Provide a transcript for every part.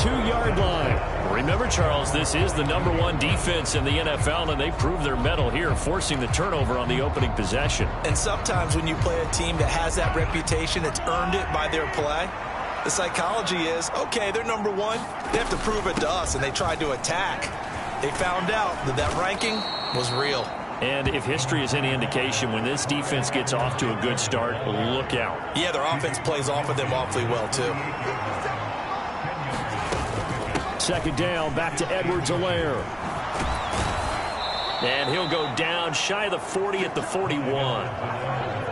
2-yard line. Remember, Charles, this is the #1 defense in the NFL, and they proved their mettle here, forcing the turnover on the opening possession. And sometimes when you play a team that has that reputation, it's earned it by their play. The psychology is, okay, they're #1. They have to prove it to us, and they tried to attack. They found out that that ranking was real. And if history is any indication, when this defense gets off to a good start, look out. Yeah, their offense plays off of them awfully well, too. Second down, back to Edwards-Helaire. And he'll go down shy of the 40 at the 41.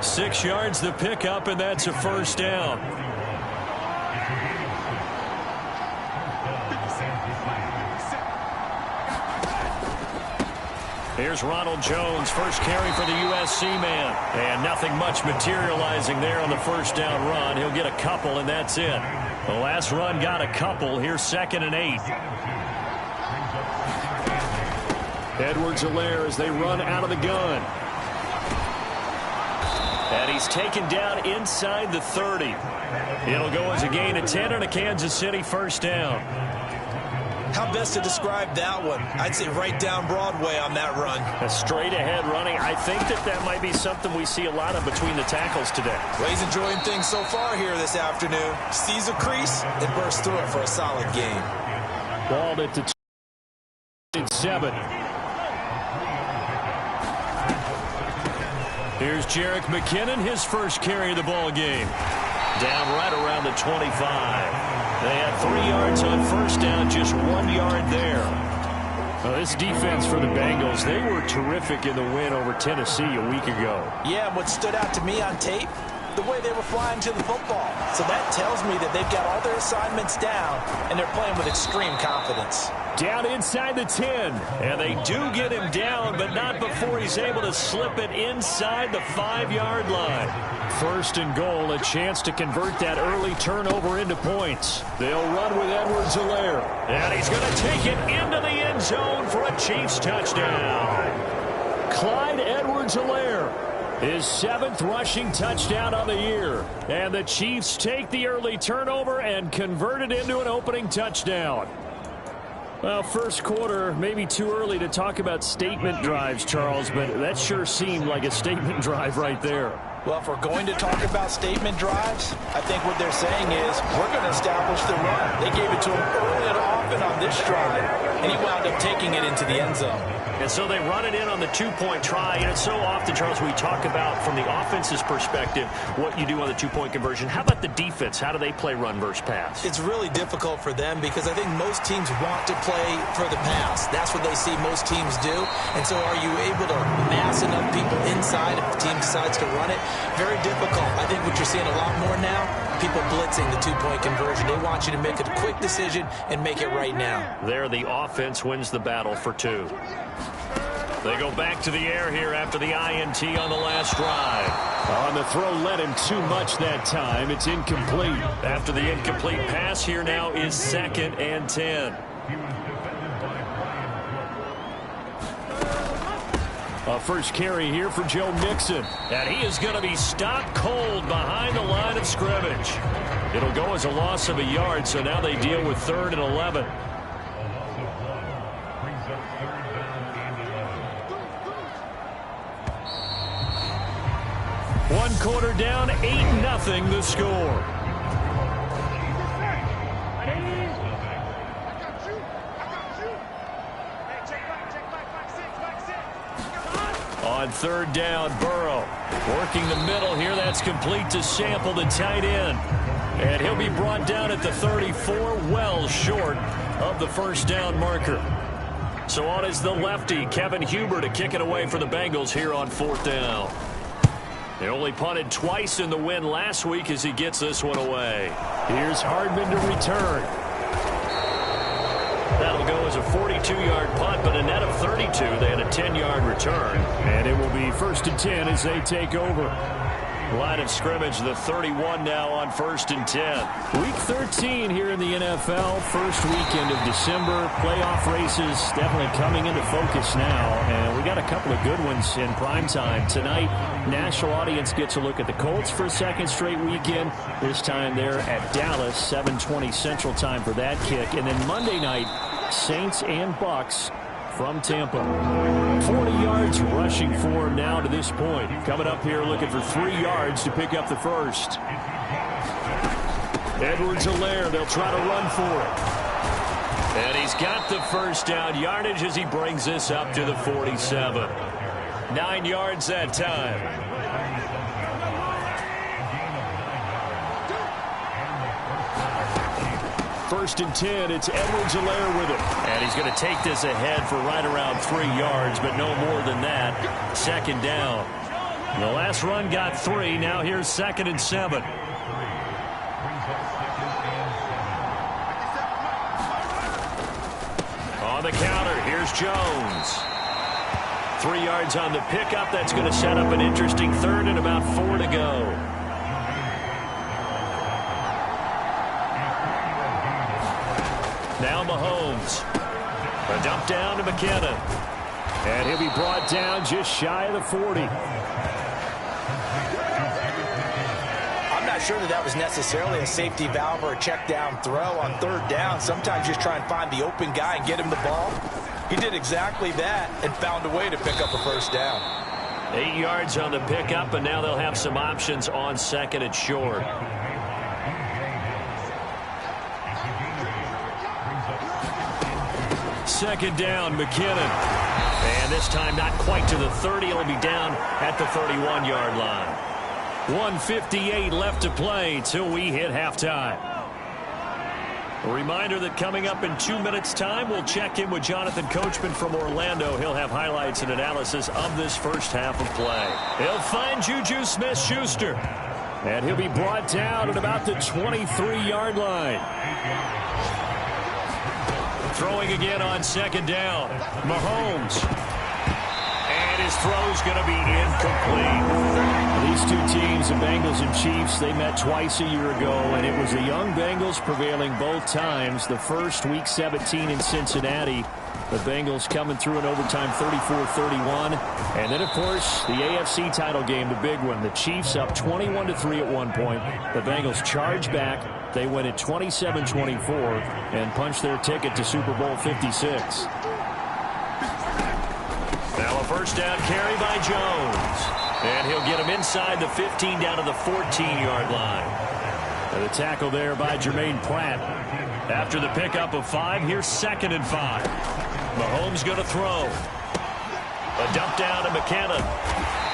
6 yards the pickup, and that's a first down. Here's Ronald Jones, first carry for the USC man. And nothing much materializing there on the first down run. He'll get a couple, and that's it. The last run got a couple. Here's 2nd and 8. Edwards-Helaire as they run out of the gun. And he's taken down inside the 30. It'll go as a gain of 10 and a Kansas City first down. How best to describe that one? I'd say right down Broadway on that run. A straight ahead running. I think that might be something we see a lot of between the tackles today. Well, he's enjoying things so far here this afternoon. Sees a crease and bursts through it for a solid gain. Balled at the 7. Here's Jerick McKinnon, his first carry of the ball game. Down right around the 25. They had 3 yards on first down, just 1 yard there. This defense for the Bengals, they were terrific in the win over Tennessee a week ago. Yeah, and what stood out to me on tape, the way they were flying to the football. So that tells me that they've got all their assignments down, and they're playing with extreme confidence. Down inside the 10. And they do get him down, but not before he's able to slip it inside the 5-yard line. First and goal, a chance to convert that early turnover into points. They'll run with Edwards-Helaire. And he's going to take it into the end zone for a Chiefs touchdown. Clyde Edwards-Helaire, his 7th rushing touchdown on the year. And the Chiefs take the early turnover and convert it into an opening touchdown. Well, first quarter, maybe too early to talk about statement drives, Charles, but that sure seemed like a statement drive right there. Well, if we're going to talk about statement drives, I think what they're saying is we're going to establish the run. They gave it to him early and often on this drive, and he wound up taking it into the end zone. And so they run it in on the 2-point try. And it's so often, Charles, we talk about from the offense's perspective what you do on the 2-point conversion. How about the defense? How do they play run versus pass? It's really difficult for them because I think most teams want to play for the pass. That's what they see most teams do. And so are you able to mass enough people inside if the team decides to run it? Very difficult. I think what you're seeing a lot more now, people blitzing the 2-point conversion. They want you to make a quick decision and make it right now. There, the offense wins the battle for 2. They go back to the air here after the INT on the last drive. On the throw, led him too much that time. It's incomplete. After the incomplete pass, here now is 2nd and 10. A first carry here for Joe Mixon. And he is going to be stopped cold behind the line of scrimmage. It'll go as a loss of a yard, so now they deal with 3rd and 11. One quarter down, 8-0 the score. On 3rd down, Burrow working the middle here. That's complete to Sample, the tight end. And he'll be brought down at the 34, well short of the first down marker. So on is the lefty, Kevin Huber, to kick it away for the Bengals here on 4th down. They only punted twice in the win last week as he gets this one away. Here's Hardman to return. That'll go as a 42-yard punt, but a net of 32. They had a 10-yard return. And it will be 1st and 10 as they take over. Line of scrimmage, the 31 now on 1st and 10. Week 13 here in the NFL. First weekend of December. Playoff races definitely coming into focus now. And we got a couple of good ones in prime time. Tonight, national audience gets a look at the Colts for a second straight weekend. This time they're at Dallas, 7:20 Central Time for that kick. And then Monday night, Saints and Bucks from Tampa. 40 yards rushing for him now to this point. Coming up here looking for 3 yards to pick up the first. Edwards-Helaire, they'll try to run for it. And he's got the first down yardage as he brings this up to the 47. 9 yards that time. First and 10, it's Edwards-Helaire with it. And he's going to take this ahead for right around 3 yards, but no more than that. Second down. The last run got 3. Now here's 2nd and 7. On the counter, here's Jones. 3 yards on the pickup. That's going to set up an interesting 3rd and about 4 to go. Now Mahomes. A dump down to McKinnon. And he'll be brought down just shy of the 40. I'm not sure that was necessarily a safety valve or a check down throw on 3rd down. Sometimes just try and find the open guy and get him the ball. He did exactly that and found a way to pick up a first down. 8 yards on the pickup, and now they'll have some options on 2nd and short. Second down, McKinnon. And this time not quite to the 30. It'll be down at the 31-yard line. 1:58 left to play till we hit halftime. A reminder that coming up in 2 minutes' time, we'll check in with Jonathan Coachman from Orlando. He'll have highlights and analysis of this first half of play. He'll find Juju Smith-Schuster. And he'll be brought down at about the 23-yard line. Throwing again on 2nd down. Mahomes. And his throw's going to be incomplete. These two teams, the Bengals and Chiefs, they met twice a year ago, and it was the young Bengals prevailing both times. The first, Week 17 in Cincinnati. The Bengals coming through in overtime 34-31. And then, of course, the AFC title game, the big one. The Chiefs up 21-3 at one point. The Bengals charge back. They win it 27-24 and punch their ticket to Super Bowl 56. Now a first down carry by Jones. And he'll get him inside the 15 down to the 14-yard line. And the tackle there by Jermaine Pratt. After the pickup of 5, here's 2nd and 5. Mahomes going to throw. A dump down to McKinnon.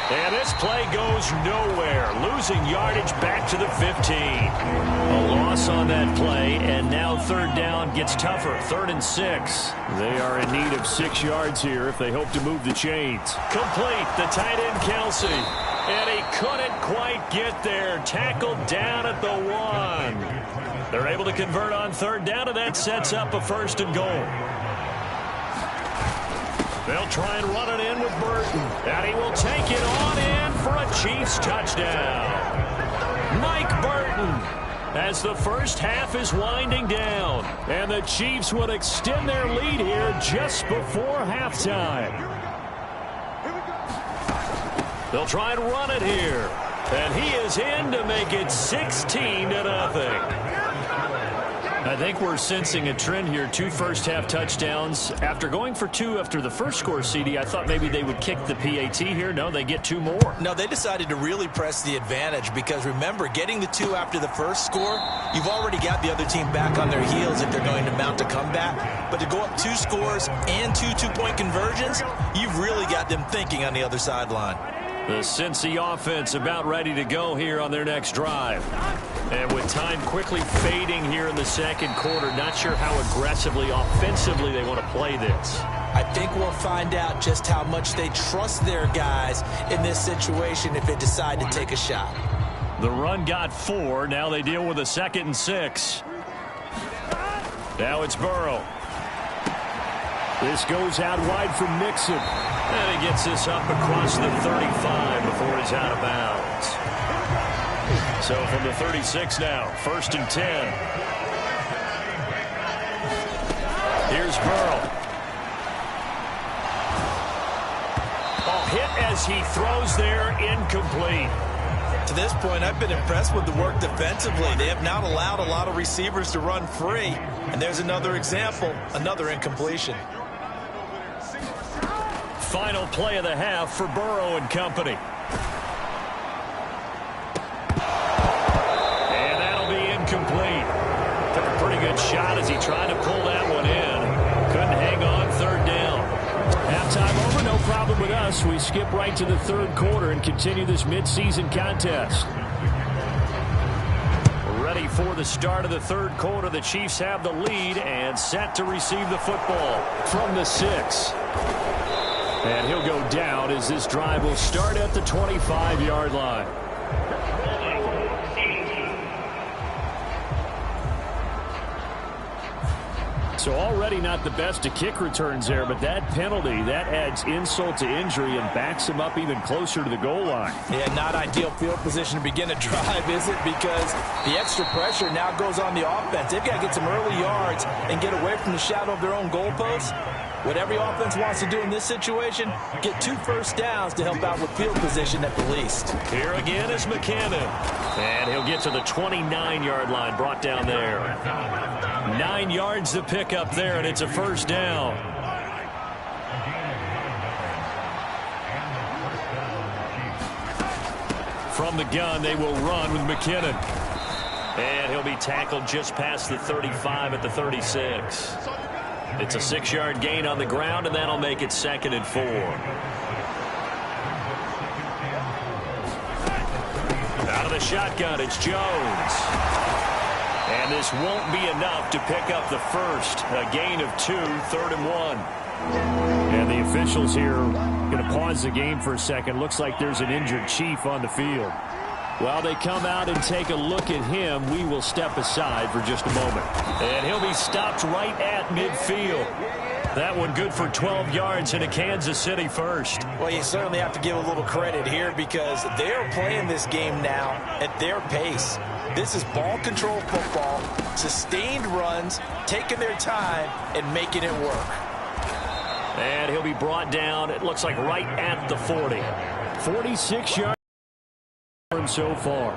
And this play goes nowhere. Losing yardage back to the 15. A loss on that play, and now 3rd down gets tougher. 3rd and 6. They are in need of 6 yards here if they hope to move the chains. Complete. The tight end, Kelsey. And he couldn't quite get there. Tackled down at the 1. They're able to convert on 3rd down, and that sets up a 1st and goal. They'll try and run it in with Burton. And he will take it on in for a Chiefs touchdown. Mike Burton, as the first half is winding down. And the Chiefs would extend their lead here just before halftime. They'll try and run it here. And he is in to make it 16-0. I think we're sensing a trend here. 2 first-half touchdowns. After going for 2 after the first score, CD, I thought maybe they would kick the PAT here. No, they get 2 more. No, they decided to really press the advantage because, remember, getting the 2 after the first score, you've already got the other team back on their heels if they're going to mount a comeback. But to go up 2 scores and 2 two-point conversions, you've really got them thinking on the other sideline. The Cincy offense about ready to go here on their next drive. And with time quickly fading here in the second quarter, not sure how aggressively, offensively they want to play this. I think we'll find out just how much they trust their guys in this situation if they decide to take a shot. The run got 4. Now they deal with a 2nd and 6. Now it's Burrow. This goes out wide for Mixon. And he gets this up across the 35 before he's out of bounds. So from the 36 now, 1st and 10. Here's Burrow. Hit as he throws there, incomplete. To this point, I've been impressed with the work defensively. They have not allowed a lot of receivers to run free. And there's another example, another incompletion. Final play of the half for Burrow and company. And that'll be incomplete. Took a pretty good shot as he tried to pull that one in. Couldn't hang on, 3rd down. Halftime over, no problem with us. We skip right to the 3rd quarter and continue this midseason contest. Ready for the start of the 3rd quarter. The Chiefs have the lead and set to receive the football from the 6. And he'll go down as this drive will start at the 25-yard line. So already not the best to kick returns there, but that penalty, that adds insult to injury and backs him up even closer to the goal line. Yeah, not ideal field position to begin a drive, is it? Because the extra pressure now goes on the offense. They've got to get some early yards and get away from the shadow of their own goalposts. What every offense wants to do in this situation, get 2 first downs to help out with field position at the least. Here again is McKinnon. And he'll get to the 29-yard line, brought down there. 9 yards to pick up there, and it's a 1st down. From the gun, they will run with McKinnon. And he'll be tackled just past the 35 at the 36. It's a 6-yard gain on the ground, and that'll make it 2nd and 4. Out of the shotgun, it's Jones. And this won't be enough to pick up the first. A gain of 2, 3rd and 1. And the officials here going to pause the game for a second. Looks like there's an injured Chief on the field. While they come out and take a look at him, we will step aside for just a moment. And he'll be stopped right at midfield. That one good for 12 yards and a Kansas City first. Well, you certainly have to give a little credit here because they're playing this game now at their pace. This is ball control football, sustained runs, taking their time and making it work. And he'll be brought down, it looks like right at the 40. 46 yards so far.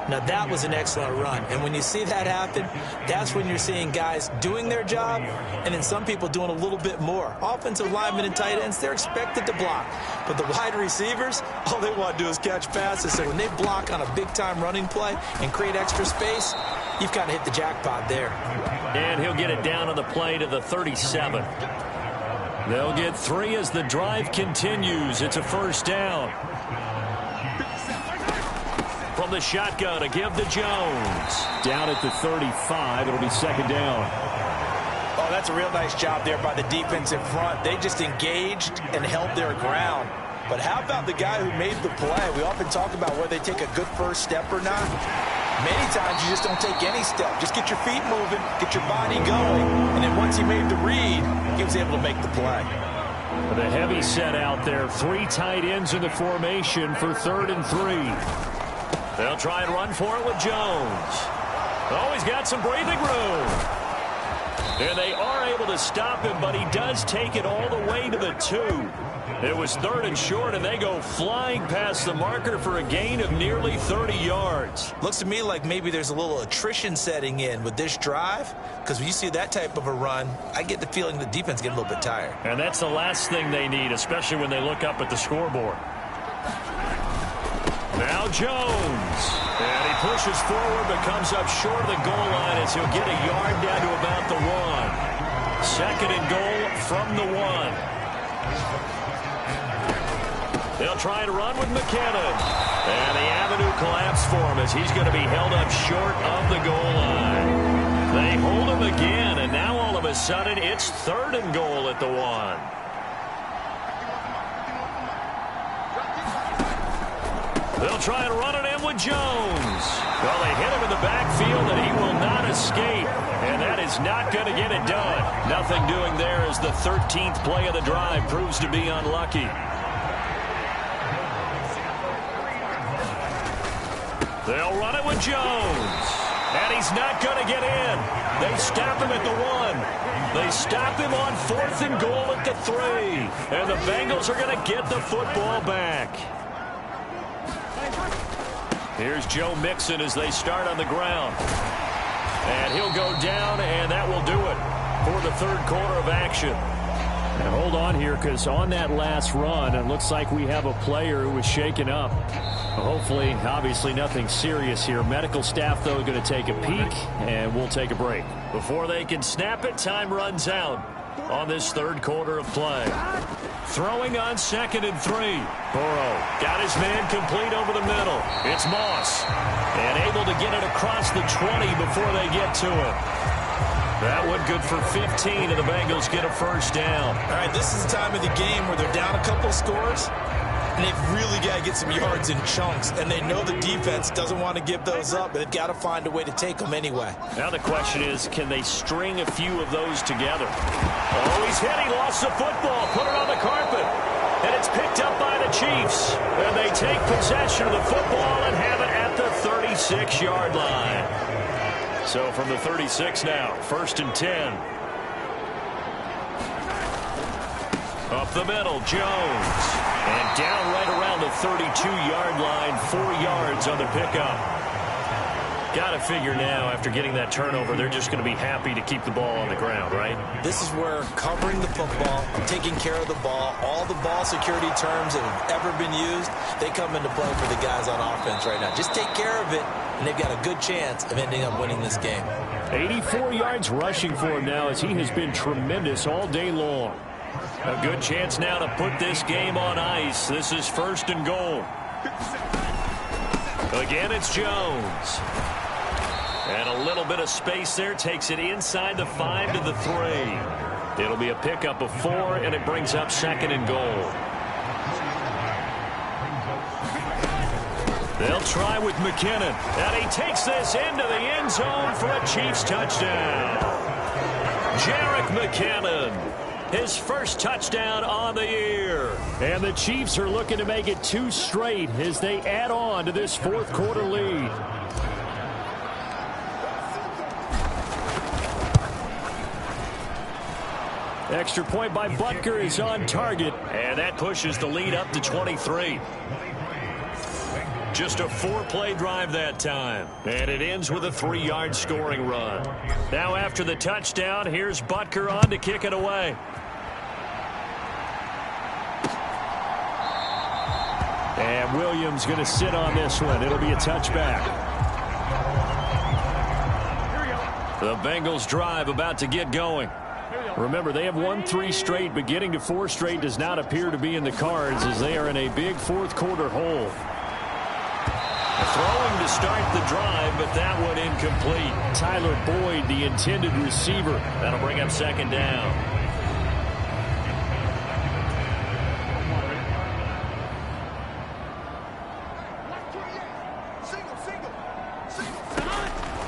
Now that was an excellent run, and when you see that happen, that's when you're seeing guys doing their job and then some people doing a little bit more. Offensive linemen and tight ends, they're expected to block, but the wide receivers, all they want to do is catch passes. So when they block on a big-time running play and create extra space, you've kind of hit the jackpot there. And he'll get it down on the play to the 37. They'll get 3 as the drive continues. It's a 1st down. From the shotgun, a give to Jones. Down at the 35, it'll be 2nd down. Oh, that's a real nice job there by the defensive front. They just engaged and held their ground. But how about the guy who made the play? We often talk about whether they take a good first step or not. Many times you just don't take any step. Just get your feet moving, get your body going, and then once he made the read, he was able to make the play. The heavy set out there. 3 tight ends in the formation for 3rd and 3. They'll try and run for it with Jones. Oh, he's got some breathing room. And they are able to stop him, but he does take it all the way to the 2. It was 3rd and short, and they go flying past the marker for a gain of nearly 30 yards. Looks to me like maybe there's a little attrition setting in with this drive, because when you see that type of a run, I get the feeling the defense getting a little bit tired. And that's the last thing they need, especially when they look up at the scoreboard. Now Jones. And he pushes forward but comes up short of the goal line as he'll get a yard down to about the 1. 2nd and goal from the 1. They'll try to run with McKinnon. And the avenue collapsed for him as he's going to be held up short of the goal line. They hold him again, and now all of a sudden it's 3rd and goal at the 1. They'll try and run it in with Jones. Well, they hit him in the backfield, and he will not escape. And that is not going to get it done. Nothing doing there as the 13th play of the drive proves to be unlucky. They'll run it with Jones. And he's not going to get in. They stop him at the 1. They stop him on 4th and goal at the 3. And the Bengals are going to get the football back. Here's Joe Mixon as they start on the ground. And he'll go down, and that will do it for the third quarter of action. And hold on here, because on that last run, it looks like we have a player who was shaken up. Hopefully, obviously nothing serious here. Medical staff, though, going to take a peek, and we'll take a break. Before they can snap it, time runs out on this third quarter of play. Throwing on 2nd and 3. Burrow got his man complete over the middle. It's Moss. And able to get it across the 20 before they get to it. That one good for 15, and the Bengals get a first down. All right, this is the time of the game where they're down a couple of scores, and they've really got to get some yards in chunks, and they know the defense doesn't want to give those up, but they've got to find a way to take them anyway. Now the question is, can they string a few of those together? Oh, he's hit. He lost the football. Put it on the carpet. And it's picked up by the Chiefs. And they take possession of the football and have it at the 36-yard line. So from the 36 now, 1st and 10. Up the middle, Jones. And down right around the 32-yard line, 4 yards on the pickup. Got to figure now, after getting that turnover, they're just going to be happy to keep the ball on the ground, right? This is where covering the football, taking care of the ball, all the ball security terms that have ever been used, they come into play for the guys on offense right now. Just take care of it, and they've got a good chance of ending up winning this game. 84 yards rushing for him now, as he has been tremendous all day long. A good chance now to put this game on ice. This is 1st and goal. Again, it's Jones. And a little bit of space there takes it inside the 5 to the 3. It'll be a pickup of 4, and it brings up 2nd and goal. They'll try with McKinnon. And he takes this into the end zone for a Chiefs touchdown. Jerick McKinnon, his first touchdown on the year. And the Chiefs are looking to make it 2 straight as they add on to this fourth quarter lead. Extra point by Butker is on target. And that pushes the lead up to 23. Just a 4-play drive that time. And it ends with a 3-yard scoring run. Now after the touchdown, here's Butker on to kick it away. And Williams going to sit on this one. It'll be a touchback. The Bengals drive about to get going. Remember, they have won 3 straight, but getting to 4 straight does not appear to be in the cards as they are in a big fourth quarter hole. Throwing to start the drive, but that one incomplete. Tyler Boyd, the intended receiver. That'll bring up 2nd down.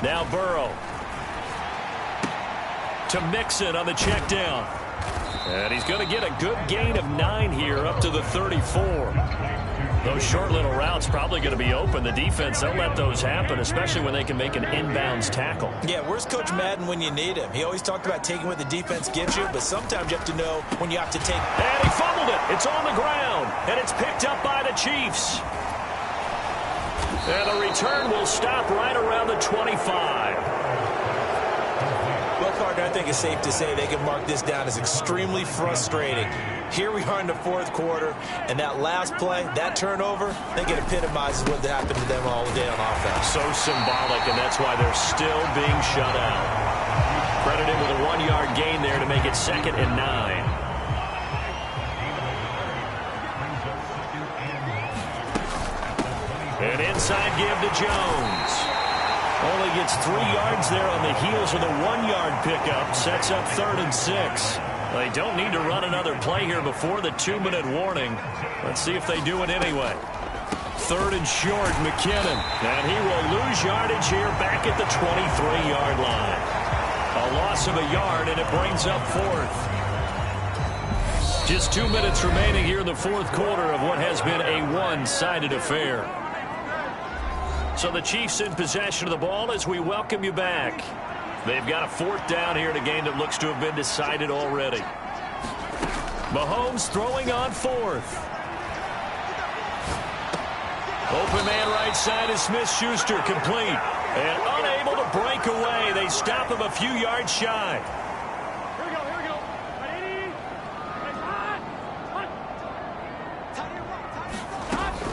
Now Burrow. To Mixon on the check down. And he's going to get a good gain of 9 here up to the 34. Those short little routes probably going to be open. The defense, they'll let those happen, especially when they can make an inbounds tackle. Yeah, where's Coach Madden when you need him? He always talked about taking what the defense gives you, but sometimes you have to know when you have to take. And he fumbled it. It's on the ground, and it's picked up by the Chiefs. And the return will stop right around the 25. Well, Carter, I think it's safe to say they can mark this down as extremely frustrating. Here we are in the fourth quarter, and that last play, that turnover, I think it epitomizes what happened to them all day on offense. So symbolic, and that's why they're still being shut out. Credit him with a 1-yard gain there to make it 2nd and 9. An inside give to Jones. Only gets 3 yards there on the heels of the 1-yard pickup. Sets up 3rd and 6. They don't need to run another play here before the 2-minute warning. Let's see if they do it anyway. 3rd and short, McKinnon. And he will lose yardage here back at the 23-yard line. A loss of a yard, and it brings up 4th. Just 2 minutes remaining here in the fourth quarter of what has been a one-sided affair. So the Chiefs in possession of the ball as we welcome you back. They've got a 4th down here in a game that looks to have been decided already. Mahomes throwing on 4th. Open man right side is Smith-Schuster, complete. And unable to break away. They stop him a few yards shy.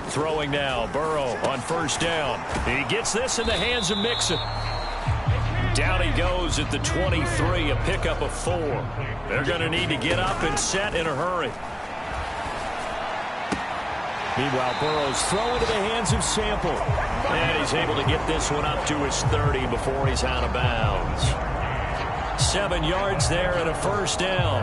Throwing now, Burrow on 1st down. He gets this in the hands of Mixon. Down he goes at the 23, a pickup of 4. They're going to need to get up and set in a hurry. Meanwhile, Burrow's throw into the hands of Sample. And he's able to get this one up to his 30 before he's out of bounds. 7 yards there and a 1st down.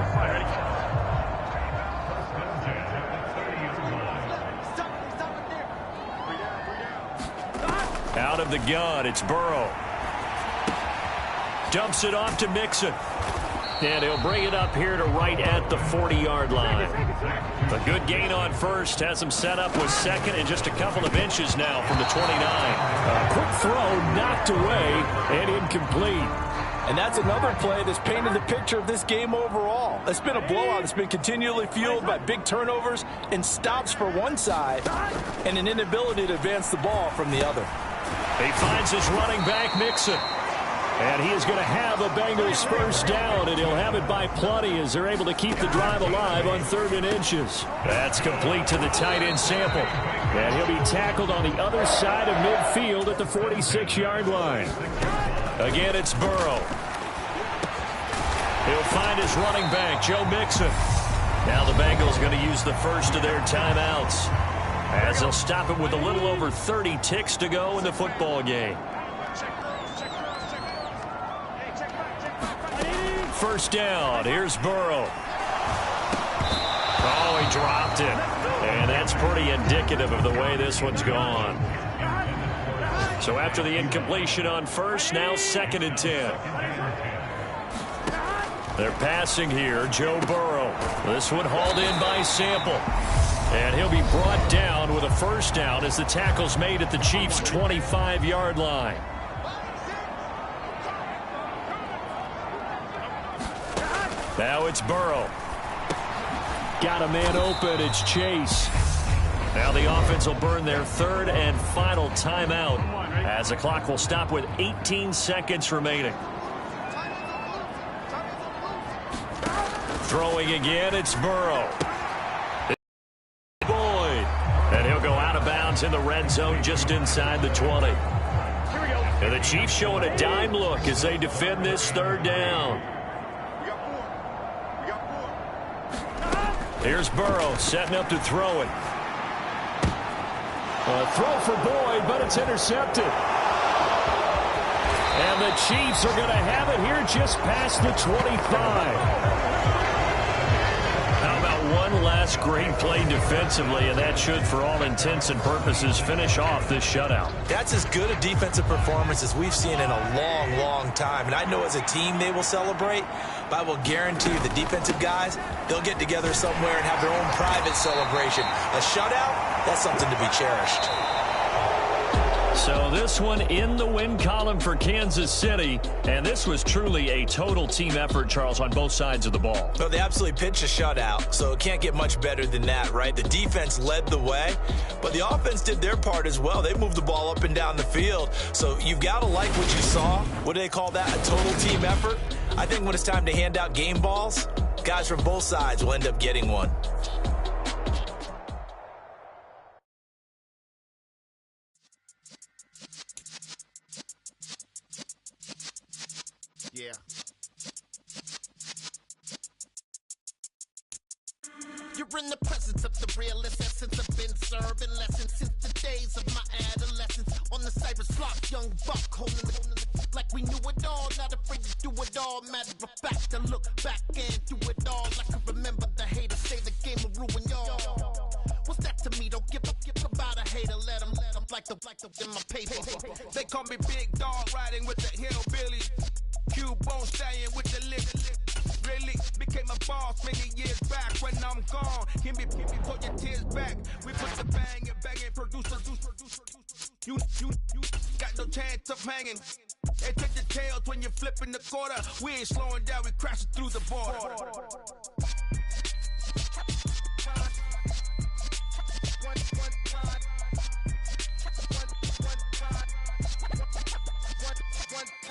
Out of the gun, it's Burrow. Dumps it off to Mixon. And he'll bring it up here to right at the 40-yard line. A good gain on 1st. Has him set up with 2nd and just a couple of inches now from the 29. A quick throw knocked away and incomplete. And that's another play that's painted the picture of this game overall. It's been a blowout. It's been continually fueled by big turnovers and stops for one side and an inability to advance the ball from the other. He finds his running back, Mixon. And he is going to have a Bengals 1st down, and he'll have it by plenty as they're able to keep the drive alive on 3rd and inches. That's complete to the tight end Sample. And he'll be tackled on the other side of midfield at the 46-yard line. Again, it's Burrow. He'll find his running back, Joe Mixon. Now the Bengals going to use the first of their timeouts as they'll stop it with a little over 30 ticks to go in the football game. 1st down. Here's Burrow. Oh, he dropped it. And that's pretty indicative of the way this one's gone. So after the incompletion on 1st, now 2nd and 10. They're passing here, Joe Burrow. This one hauled in by Sample. And he'll be brought down with a 1st down as the tackle's made at the Chiefs' 25-yard line. Now it's Burrow. Got a man open. It's Chase. Now the offense will burn their 3rd and final timeout as the clock will stop with 18 seconds remaining. Throwing again, it's Burrow. Boyd. And he'll go out of bounds in the red zone just inside the 20. And the Chiefs showing a dime look as they defend this 3rd down. Here's Burrow setting up to throw it. A throw for Boyd, but it's intercepted. And the Chiefs are going to have it here just past the 25. How about one last great play defensively, and that should, for all intents and purposes, finish off this shutout. That's as good a defensive performance as we've seen in a long, long time. And I know as a team they will celebrate, but I will guarantee you the defensive guys, they'll get together somewhere and have their own private celebration. A shutout, that's something to be cherished. So this one in the win column for Kansas City, and this was truly a total team effort, Charles, on both sides of the ball. Well, they absolutely pitched a shutout, so it can't get much better than that, right? The defense led the way, but the offense did their part as well. They moved the ball up and down the field, so you've got to like what you saw. What do they call that? A total team effort? I think when it's time to hand out game balls, guys from both sides will end up getting one. Yeah. You're in the presence of the realest essence. I've been serving lessons since the days of my adolescence. On the Cypress block, young buck holding the like we knew it all. Not afraid to do it all. Matter of fact, to look back and do it all. I can remember the haters say the game will ruin y'all. What's that to me? Don't give about a hater. Let them like the in my paper. They call me Big Dog, riding with the hillbilly. Q-Bone staying with the lick. Really became a boss many years back. When I'm gone, give me pull your tears back. We put the bang and produce. You chance of hanging. They take the tails when you're flipping the quarter. We ain't slowing down, we crashing through the border.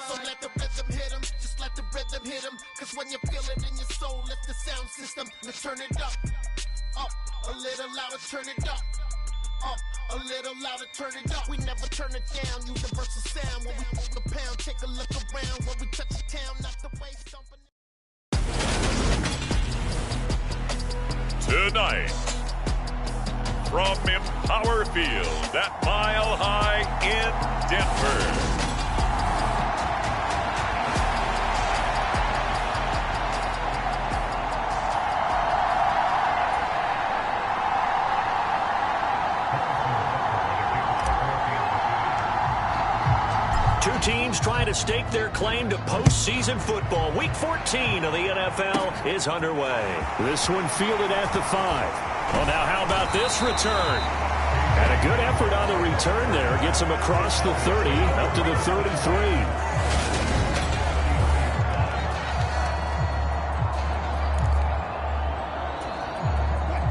So let the rhythm hit him, just let the rhythm hit him. Cause when you feel it in your soul, let the sound system, let's turn it up a little louder, turn it up a little louder, turn it up. We never turn it down, universal sound. When we move the pound, take a look around. When we touch the town, not the way stomping. Tonight, from Empower Field at Mile High in Denver. Two teams trying to stake their claim to postseason football. Week 14 of the NFL is underway. This one fielded at the 5. Well, now how about this return? And a good effort on the return there. Gets him across the 30, up to the 33.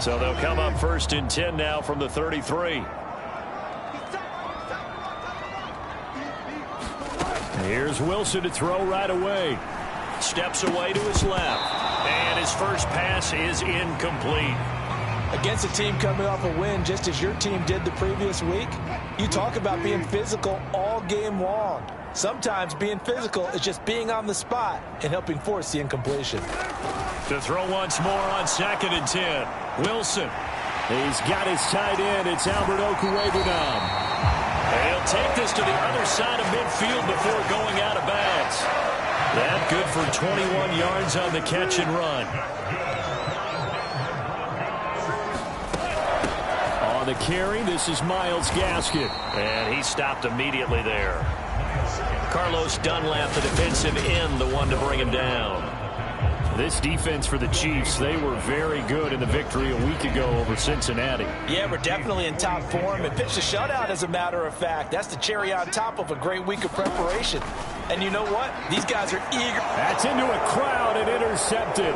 So they'll come up 1st and 10 now from the 33. Here's Wilson to throw right away. Steps away to his left. And his first pass is incomplete. Against a team coming off a win, just as your team did the previous week, you talk about being physical all game long. Sometimes being physical is just being on the spot and helping force the incompletion. To throw once more on 2nd and 10. Wilson. He's got his tight end. It's Albert Okwuegbunam. He'll take this to the other side of midfield before going out of bounds. That good for 21 yards on the catch and run. On the carry, this is Myles Gaskin. And he stopped immediately there. Carlos Dunlap, the defensive end, the one to bring him down. This defense for the Chiefs, they were very good in the victory a week ago over Cincinnati. Yeah, we're definitely in top form and pitched a shutout, as a matter of fact. That's the cherry on top of a great week of preparation. And you know what? These guys are eager. That's into a crowd and intercepted.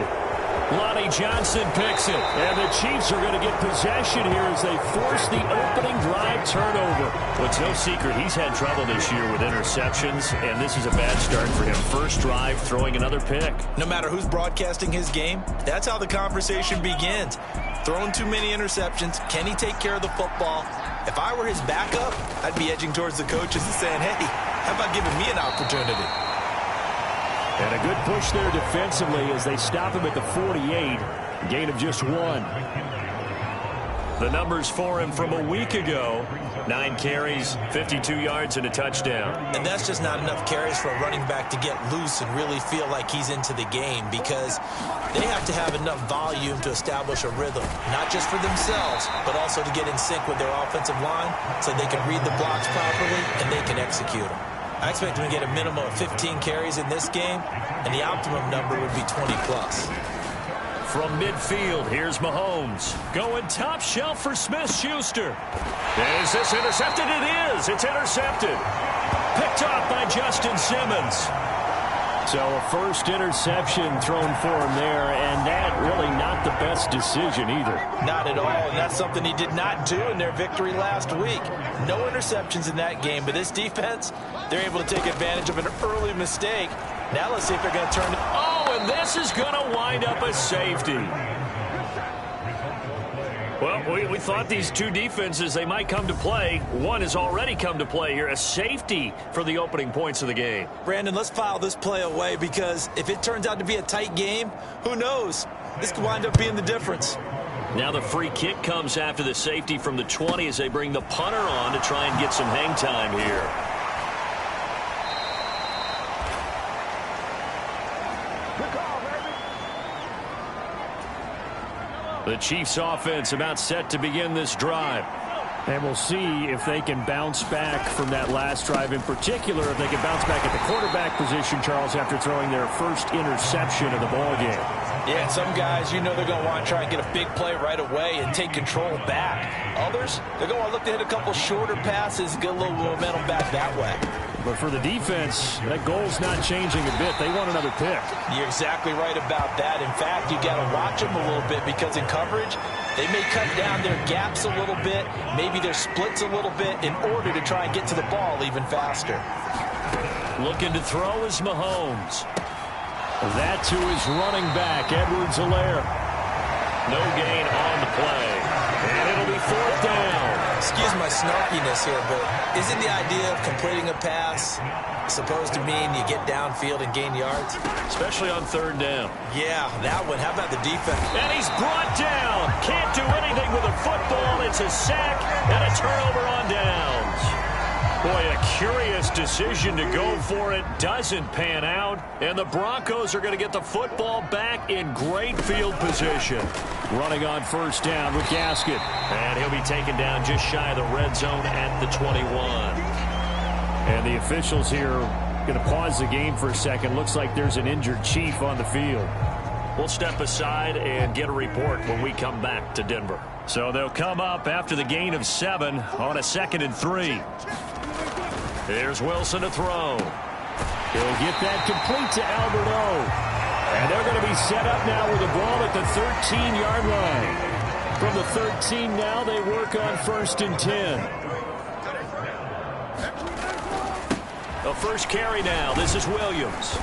Lonnie Johnson picks it. And the Chiefs are going to get possession here as they force the opening drive turnover. Well, it's no secret he's had trouble this year with interceptions, and this is a bad start for him. First drive, throwing another pick. No matter who's broadcasting his game, that's how the conversation begins. Throwing too many interceptions. Can he take care of the football? If I were his backup, I'd be edging towards the coaches and saying, hey, how about giving me an opportunity? And a good push there defensively as they stop him at the 48. Gain of just 1. The numbers for him from a week ago. 9 carries, 52 yards, and a touchdown. And that's just not enough carries for a running back to get loose and really feel like he's into the game, because they have to have enough volume to establish a rhythm, not just for themselves, but also to get in sync with their offensive line so they can read the blocks properly and they can execute them. I expect him to get a minimum of 15 carries in this game, and the optimum number would be 20+. From midfield, here's Mahomes. Going top shelf for Smith-Schuster. Is this intercepted? It is. It's intercepted. Picked off by Justin Simmons. So a first interception thrown for him there, and that really not the best decision either. Not at all, and that's something he did not do in their victory last week. No interceptions in that game, but this defense, they're able to take advantage of an early mistake. Now let's see if they're going to turn it. Oh, and this is going to wind up a safety. Well, we thought these two defenses, they might come to play. One has already come to play here, a safety for the opening points of the game. Brandon, let's file this play away, because if it turns out to be a tight game, who knows? This could wind up being the difference. Now the free kick comes after the safety from the 20 as they bring the punter on to try and get some hang time here. The Chiefs offense about set to begin this drive. And we'll see if they can bounce back from that last drive, in particular if they can bounce back at the quarterback position, Charles, after throwing their first interception of the ballgame. Yeah, and some guys, you know they're going to want to try and get a big play right away and take control back. Others, they're going to want to look to hit a couple shorter passes, get a little momentum back that way. But for the defense, that goal's not changing a bit. They want another pick. You're exactly right about that. In fact, you got to watch them a little bit because in coverage, they may cut down their gaps a little bit, maybe their splits a little bit in order to try and get to the ball even faster. Looking to throw is Mahomes. That to his running back, Edwards-Helaire. No gain on the play. And it'll be 4th down. Excuse my snarkiness here, but isn't the idea of completing a pass supposed to mean you get downfield and gain yards? Especially on 3rd down. Yeah, that one. How about the defense? And he's brought down. Can't do anything with a football. It's a sack and a turnover on downs. Boy, a curious decision to go for it. Doesn't pan out. And the Broncos are going to get the football back in great field position. Running on 1st down with Gaskin. And he'll be taken down just shy of the red zone at the 21. And the officials here going to pause the game for a second. Looks like there's an injured Chief on the field. We'll step aside and get a report when we come back to Denver. So they'll come up after the gain of 7 on a 2nd and 3. Here's Wilson to throw. He'll get that complete to Albert O. And they're going to be set up now with the ball at the 13-yard line. From the 13 now, they work on 1st and 10. The first carry now. This is Williams.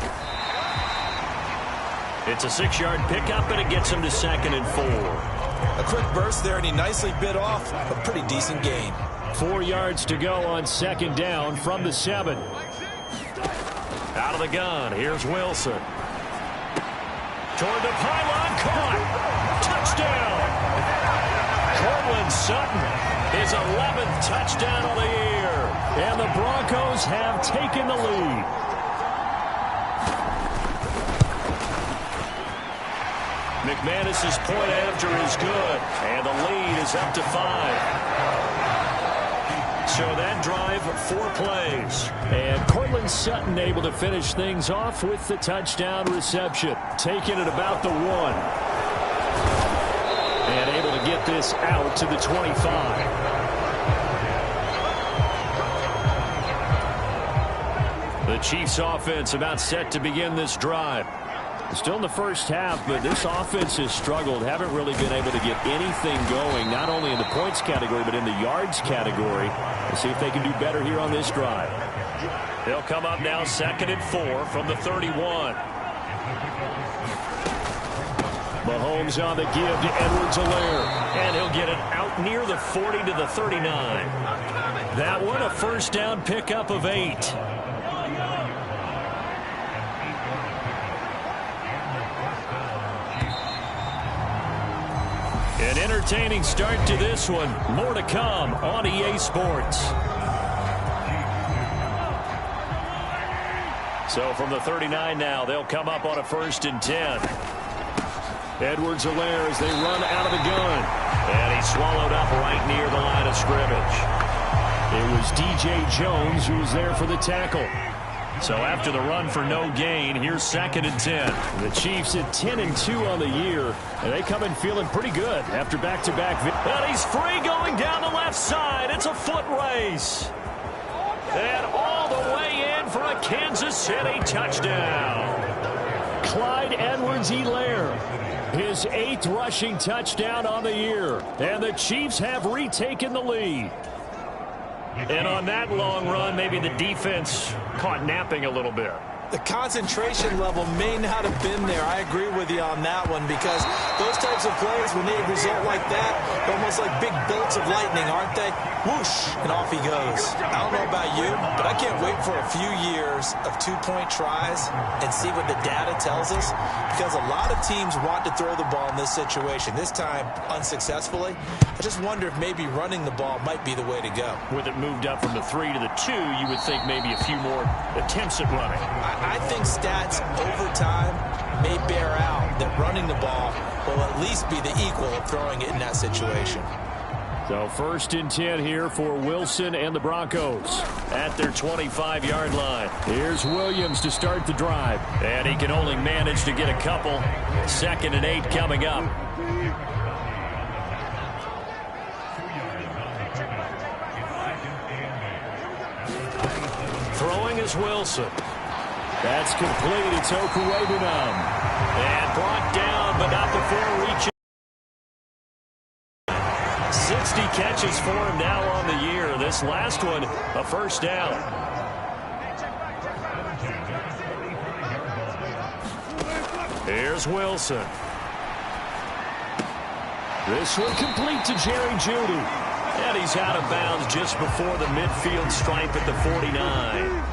It's a 6-yard pickup, and it gets him to 2nd and 4. A quick burst there, and he nicely bit off a pretty decent gain. 4 yards to go on 2nd down from the 7. Out of the gun, here's Wilson. Toward the pylon, caught. Touchdown. Cortland Sutton, his 11th touchdown of the year. And the Broncos have taken the lead. McManus's point after is good. And the lead is up to 5. So that drive, 4 plays. And Cortland Sutton able to finish things off with the touchdown reception. Taking it about the 1. And able to get this out to the 25. The Chiefs offense about set to begin this drive. Still in the first half, but this offense has struggled. Haven't really been able to get anything going, not only in the points category, but in the yards category. We'll see if they can do better here on this drive. They'll come up now 2nd and 4 from the 31. Mahomes on the give to Edwards-Helaire. And he'll get it out near the 40 to the 39. That one a 1st down pickup of 8. An entertaining start to this one. More to come on EA Sports. So from the 39 now, they'll come up on a 1st and 10. Edwards-Helaire as they run out of the gun. And he's swallowed up right near the line of scrimmage. It was DJ Jones who was there for the tackle. So after the run for no gain, here's 2nd and 10. The Chiefs at 10-2 on the year, and they come in feeling pretty good after back-to-back. And he's free going down the left side. It's a foot race. And all the way in for a Kansas City touchdown. Clyde Edwards-Helaire, his 8th rushing touchdown on the year. And the Chiefs have retaken the lead. And on that long run, maybe the defense caught napping a little bit. The concentration level may not have been there. I agree with you on that one because those types of plays, when they result like that, they're almost like big bolts of lightning, aren't they? Whoosh, and off he goes. I don't know about you, but I can't wait for a few years of 2-point tries and see what the data tells us because a lot of teams want to throw the ball in this situation. This time, unsuccessfully. I just wonder if maybe running the ball might be the way to go. With it moved up from the 3 to the 2, you would think maybe a few more attempts at running. I think stats over time may bear out that running the ball will at least be the equal of throwing it in that situation. So 1st and 10 here for Wilson and the Broncos at their 25-yard line. Here's Williams to start the drive. And he can only manage to get a couple. 2nd and 8 coming up. Throwing is Wilson. That's complete. It's Okuwebunam. And brought down, but not before reaching. 60 catches for him now on the year. This last one, a 1st down. Here's Wilson. This one complete to Jerry Jeudy. And he's out of bounds just before the midfield stripe at the 49.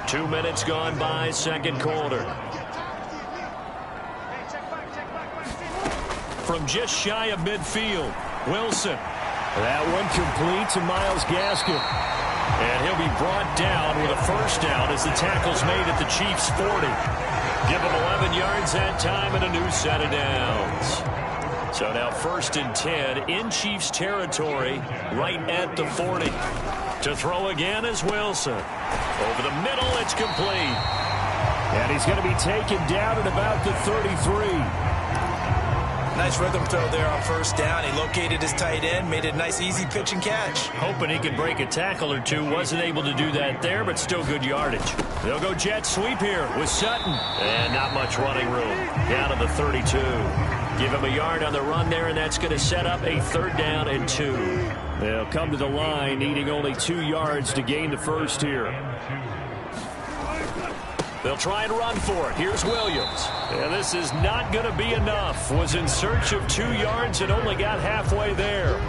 2 minutes gone by, 2nd quarter. From just shy of midfield, Wilson. That one complete to Myles Gaskin. And he'll be brought down with a 1st down as the tackle's made at the Chiefs' 40. Give him 11 yards that time and a new set of downs. So now 1st and 10 in Chiefs territory right at the 40. To throw again is Wilson. Over the middle, it's complete. And he's going to be taken down at about the 33. Nice rhythm throw there on 1st down. He located his tight end, made a nice easy pitch and catch. Hoping he could break a tackle or two. Wasn't able to do that there, but still good yardage. They'll go jet sweep here with Sutton. And not much running room. Down to the 32. Give him a yard on the run there, and that's going to set up a 3rd down and 2. They'll come to the line, needing only 2 yards to gain the 1st here. They'll try and run for it. Here's Williams. And this is not going to be enough. Was in search of 2 yards and only got halfway there.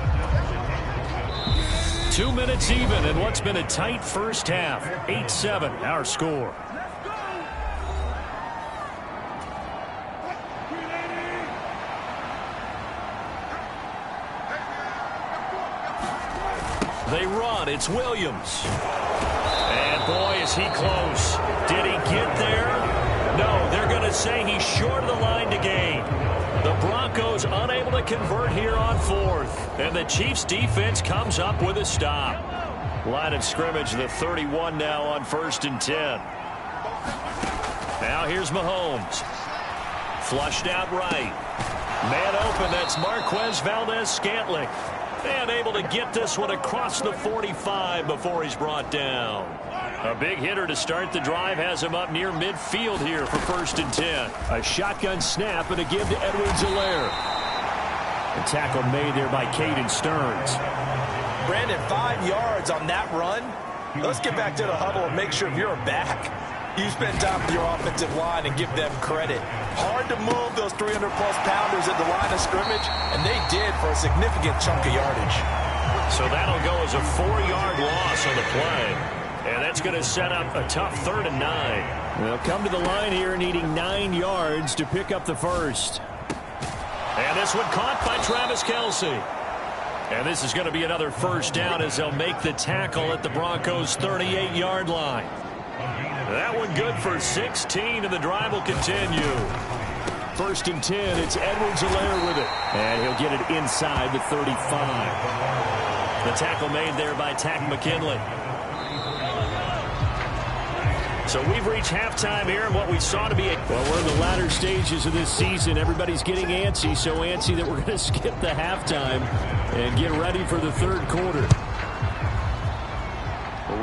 2 minutes even in what's been a tight 1st half. 8-7, our score. They run. It's Williams. And boy, is he close. Did he get there? No, they're going to say he's short of the line to gain. The Broncos unable to convert here on 4th. And the Chiefs defense comes up with a stop. Line of scrimmage, the 31 now on 1st and 10. Now here's Mahomes. Flushed out right. Man open, that's Marquez Valdez-Scantling. And able to get this one across the 45 before he's brought down. A big hitter to start the drive has him up near midfield here for 1st and 10. A shotgun snap and a give to Edwards-Helaire. A tackle made there by Caden Stearns. Brandon, 5 yards on that run. Let's get back to the huddle and make sure if you're back, you spend time with your offensive line and give them credit. Hard to move those 300-plus pounders at the line of scrimmage, and they did for a significant chunk of yardage. So that'll go as a 4-yard loss on the play. And that's going to set up a tough 3rd and 9. They'll come to the line here needing 9 yards to pick up the 1st. And this one caught by Travis Kelce. And this is going to be another 1st down as they'll make the tackle at the Broncos' 38-yard line. That one good for 16, and the drive will continue. 1st and 10, it's Edwards-Helaire with it. And he'll get it inside the 35. The tackle made there by Tack McKinley. So we've reached halftime here, and what we saw to be well, we're in the latter stages of this season. Everybody's getting antsy, so antsy that we're going to skip the halftime and get ready for the 3rd quarter.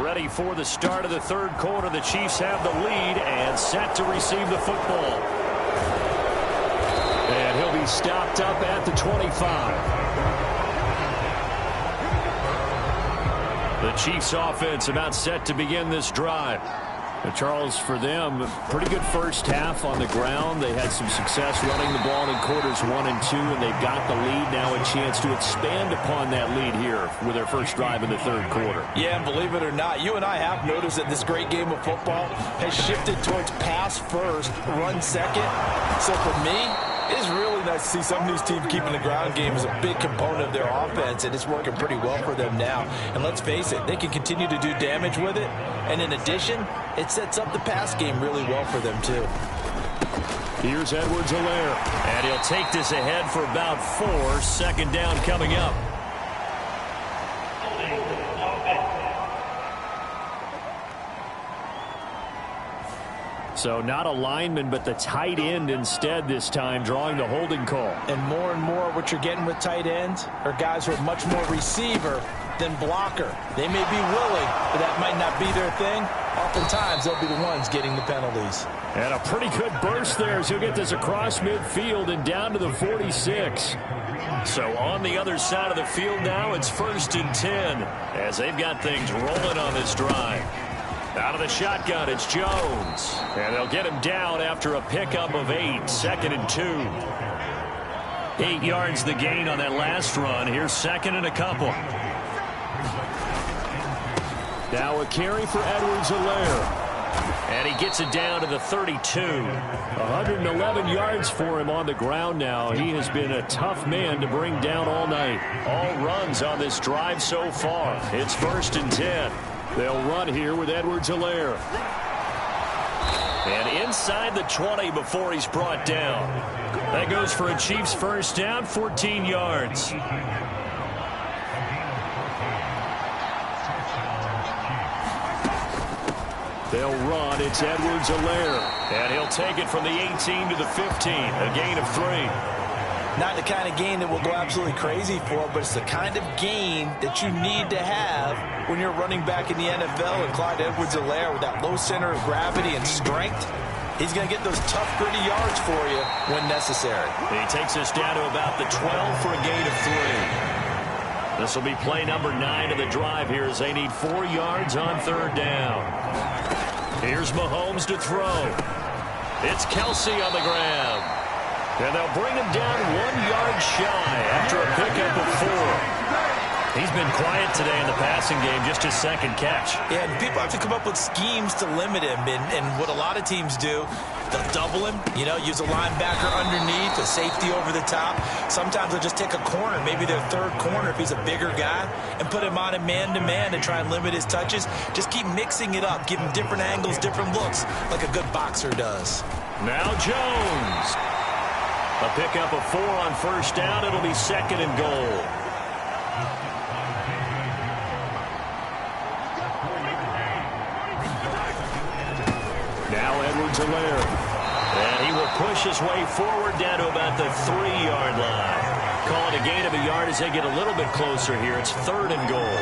Ready for the start of the 3rd quarter. The Chiefs have the lead and set to receive the football. And he'll be stopped up at the 25. The Chiefs offense about set to begin this drive. Charles, for them, pretty good 1st half on the ground. They had some success running the ball in quarters 1 and 2, and they've got the lead now, a chance to expand upon that lead here with their 1st drive in the 3rd quarter. Yeah, and believe it or not, you and I have noticed that this great game of football has shifted towards pass first, run second. So for me, it is really nice to see some of these teams keeping the ground game as a big component of their offense, and it's working pretty well for them now. And let's face it, they can continue to do damage with it. And in addition, it sets up the pass game really well for them, too. Here's Edwards-Helaire. And he'll take this ahead for about 4. 2nd down coming up. So not a lineman, but the tight end instead this time, drawing the holding call. And more what you're getting with tight ends are guys who are much more receiver than blocker. They may be willing, but that might not be their thing. Oftentimes, they'll be the ones getting the penalties. And a pretty good burst there as he'll get this across midfield and down to the 46. So on the other side of the field now, it's 1st and 10 as they've got things rolling on this drive. Out of the shotgun, it's Jones. And they'll get him down after a pickup of 8, 2nd and 2. 8 yards the gain on that last run. Here's 2nd and a couple. Now a carry for Edwards-Helaire. And he gets it down to the 32. 111 yards for him on the ground now. He has been a tough man to bring down all night. All runs on this drive so far. It's 1st and 10. They'll run here with Edwards-Helaire. And inside the 20 before he's brought down. That goes for a Chiefs first down, 14 yards. They'll run. It's Edwards-Helaire. And he'll take it from the 18 to the 15. A gain of 3. Not the kind of gain that we'll go absolutely crazy for, but it's the kind of gain that you need to have when you're running back in the NFL. And Clyde Edwards-Helaire, with that low center of gravity and strength, he's going to get those tough, gritty yards for you when necessary. He takes us down to about the 12 for a gain of 3. This will be play number 9 of the drive here as they need 4 yards on 3rd down. Here's Mahomes to throw. It's Kelsey on the grab. And they'll bring him down 1 yard shy after a pickup of 4. He's been quiet today in the passing game, just his 2nd catch. Yeah, and people have to come up with schemes to limit him. And what a lot of teams do, they'll double him, use a linebacker underneath, a safety over the top. Sometimes they'll just take a corner, maybe their 3rd corner if he's a bigger guy, and put him on a man-to-man to try and limit his touches. Just keep mixing it up, give him different angles, different looks, like a good boxer does. Now Jones. A pickup of 4 on 1st down. It'll be 2nd and goal. Now Edwards-Helaire. And he will push his way forward down to about the 3-yard line. Call it a gain of a yard as they get a little bit closer here. It's 3rd and goal.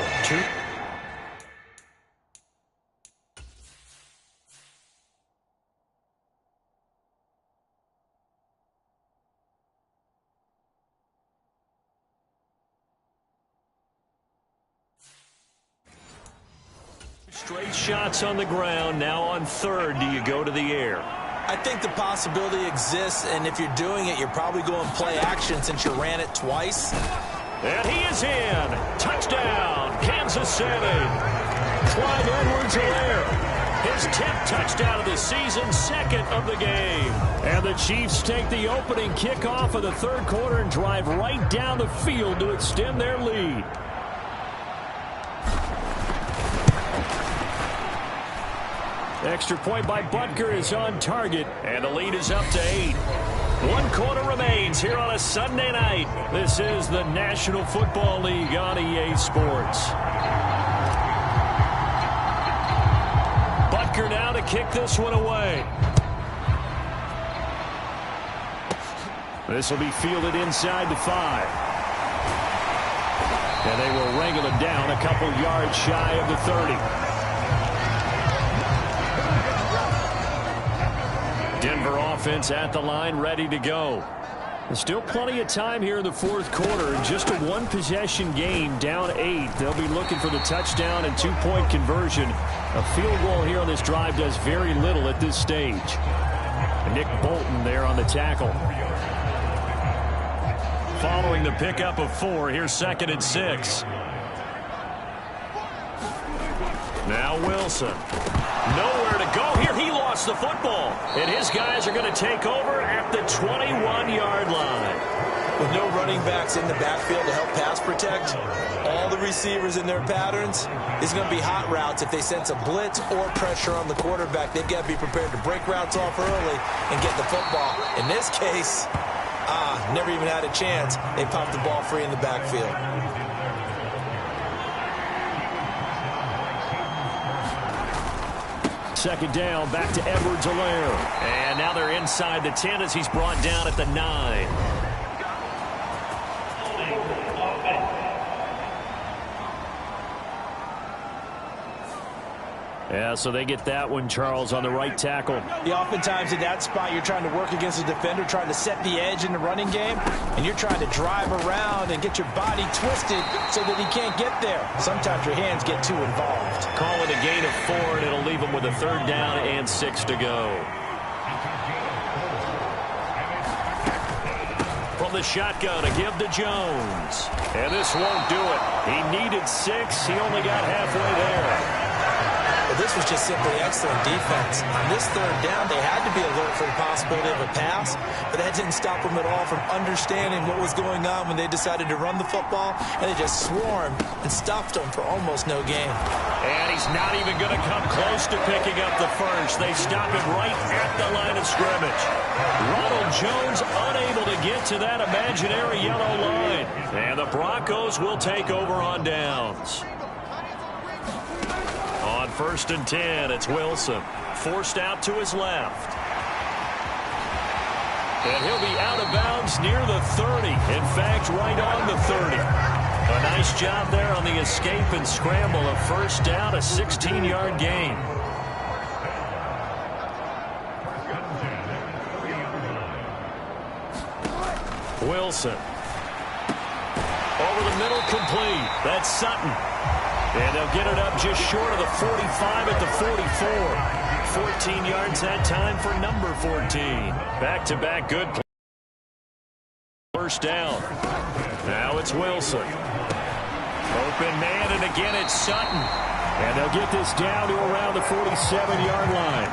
Straight shots on the ground. Now on 3rd, do you go to the air? I think the possibility exists, and if you're doing it, you're probably going play action since you ran it twice. And he is in. Touchdown, Kansas City. Clyde Edwards-Helaire. His 10th touchdown of the season, 2nd of the game. And the Chiefs take the opening kickoff of the 3rd quarter and drive right down the field to extend their lead. Extra point by Butker is on target, and the lead is up to 8. 1 quarter remains here on a Sunday night. This is the National Football League on EA Sports. Butker now to kick this one away. This will be fielded inside the 5. And they will wrangle him down a couple yards shy of the 30. Denver offense at the line, ready to go. There's still plenty of time here in the 4th quarter. Just a 1-possession game, down 8. They'll be looking for the touchdown and 2-point conversion. A field goal here on this drive does very little at this stage. Nick Bolton there on the tackle. Following the pickup of 4, here's 2nd and 6. Now Wilson. Nowhere to go here. He lost the football. And his guys are going to take over at the 21-yard line. With no running backs in the backfield to help pass protect, all the receivers in their patterns, it's going to be hot routes if they sense a blitz or pressure on the quarterback. They've got to be prepared to break routes off early and get the football. In this case, never even had a chance. They popped the ball free in the backfield. second down. Back to Edwards-Helaire. And now they're inside the 10 as he's brought down at the 9. Yeah, so they get that one, Charles, on the right tackle. Yeah, oftentimes in that spot, you're trying to work against a defender, trying to set the edge in the running game, and you're trying to drive around and get your body twisted so that he can't get there. Sometimes your hands get too involved. Call it a gain of 4, and it'll leave him with a 3rd down and 6 to go. From the shotgun, a give to Jones. And this won't do it. He needed 6. He only got halfway there. Well, this was just simply excellent defense. On this 3rd down, they had to be alert for the possibility of a pass, but that didn't stop them at all from understanding what was going on when they decided to run the football, and they just swarmed and stuffed them for almost no gain. And he's not even going to come close to picking up the first. They stop him right at the line of scrimmage. Ronald Jones unable to get to that imaginary yellow line. And the Broncos will take over on downs. On 1st and 10, it's Wilson. Forced out to his left. And he'll be out of bounds near the 30. In fact, right on the 30. A nice job there on the escape and scramble. A 1st down, a 16-yard gain. Wilson. Over the middle, complete. That's Sutton. And they'll get it up just short of the 45 at the 44. 14 yards that time for number 14. Back-to-back good play. 1st down. Now it's Wilson. Open man, and again it's Sutton. And they'll get this down to around the 47-yard line.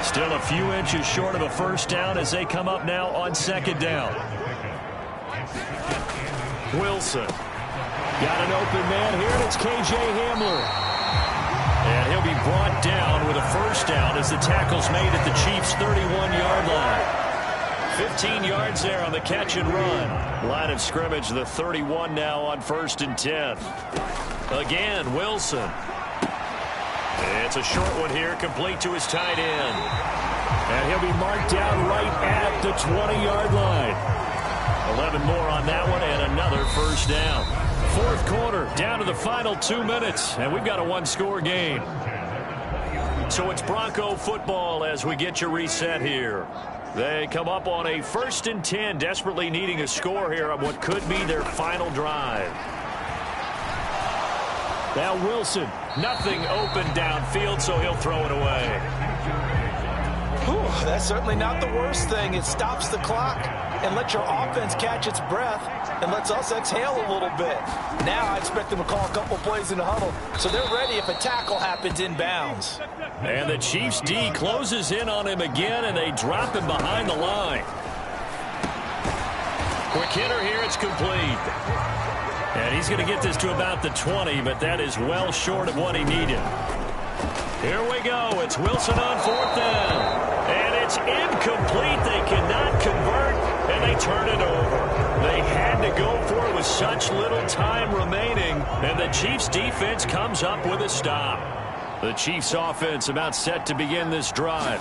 Still a few inches short of a 1st down as they come up now on 2nd down. Wilson. Got an open man here, and it's K.J. Hamler. And he'll be brought down with a 1st down as the tackle's made at the Chiefs' 31-yard line. 15 yards there on the catch and run. Line of scrimmage, the 31 now on 1st and 10. Again, Wilson. It's a short one here, complete to his tight end. And he'll be marked down right at the 20-yard line. 11 more on that one, and another 1st down. 4th quarter, down to the final 2 minutes, and we've got a 1-score game. So it's Bronco football as we get you reset here. They come up on a 1st and 10, desperately needing a score here on what could be their final drive. Now Wilson, nothing open downfield, so he'll throw it away. Whew, that's certainly not the worst thing. It stops the clock and lets your offense catch its breath and lets us exhale a little bit. Now I expect them to call a couple plays in the huddle, so they're ready if a tackle happens inbounds. And the Chiefs D closes in on him again, and they drop him behind the line. Quick hitter here, it's complete. And he's going to get this to about the 20, but that is well short of what he needed. Here we go. It's Wilson on 4th down. And it's incomplete. They cannot convert, and they turn it over. They had to go for it with such little time remaining, and the Chiefs defense comes up with a stop. The Chiefs offense about set to begin this drive.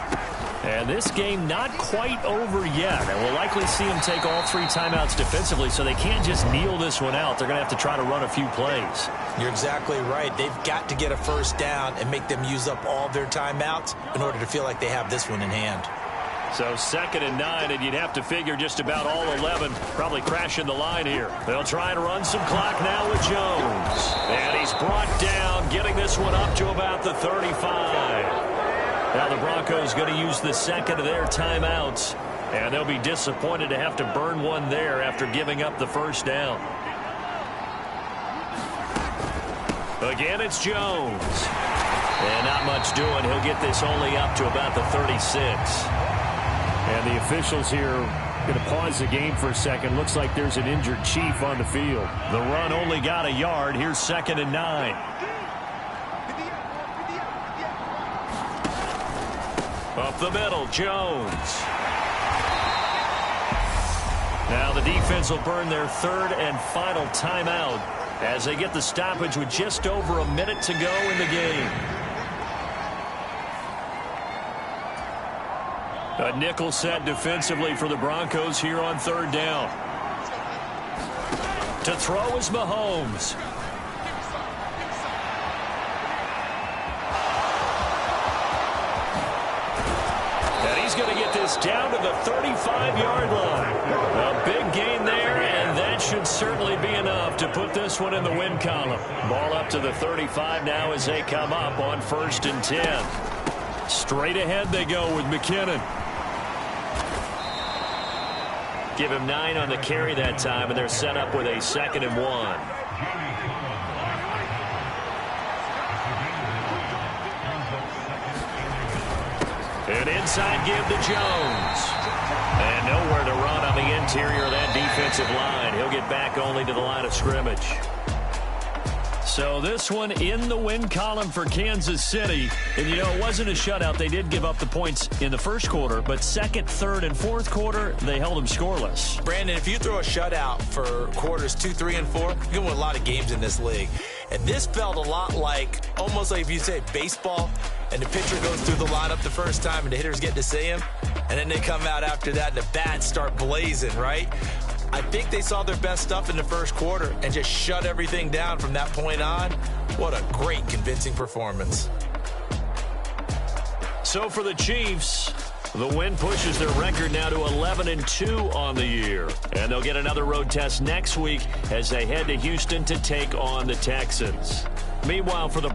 And this game not quite over yet. And we'll likely see them take all 3 timeouts defensively, so they can't just kneel this one out. They're going to have to try to run a few plays. You're exactly right. They've got to get a 1st down and make them use up all their timeouts in order to feel like they have this one in hand. So 2nd and 9, and you'd have to figure just about all 11 probably crashing the line here. They'll try and run some clock now with Jones. And he's brought down, getting this one up to about the 35. Now the Broncos going to use the 2nd of their timeouts, and they'll be disappointed to have to burn one there after giving up the 1st down. Again, it's Jones. And not much doing. He'll get this only up to about the 36. And the officials here going to pause the game for a second. Looks like there's an injured Chief on the field. The run only got a yard. Here's 2nd and 9. Up the middle, Jones. Now the defense will burn their 3rd and final timeout as they get the stoppage with just over a minute to go in the game. A nickel set defensively for the Broncos here on third down. To throw is Mahomes. And he's going to get this down to the 35-yard line. A big gain there, and that should certainly be enough to put this one in the win column. Ball up to the 35 now as they come up on 1st and 10. Straight ahead they go with McKinnon. Give him 9 on the carry that time, and they're set up with a 2nd and 1. An inside give to Jones. And nowhere to run on the interior of that defensive line. He'll get back only to the line of scrimmage. So this one in the win column for Kansas City. And, you know, it wasn't a shutout. They did give up the points in the first quarter, but second, third, and fourth quarter, they held them scoreless. Brandon, if you throw a shutout for quarters 2, 3, and 4, you're going to win a lot of games in this league. And this felt a lot like, almost like if you say baseball, and the pitcher goes through the lineup the first time and the hitters get to see him, and then they come out after that and the bats start blazing, right? I think they saw their best stuff in the first quarter and just shut everything down from that point on. What a great, convincing performance. So for the Chiefs, the win pushes their record now to 11-2 on the year. And they'll get another road test next week as they head to Houston to take on the Texans. Meanwhile, for the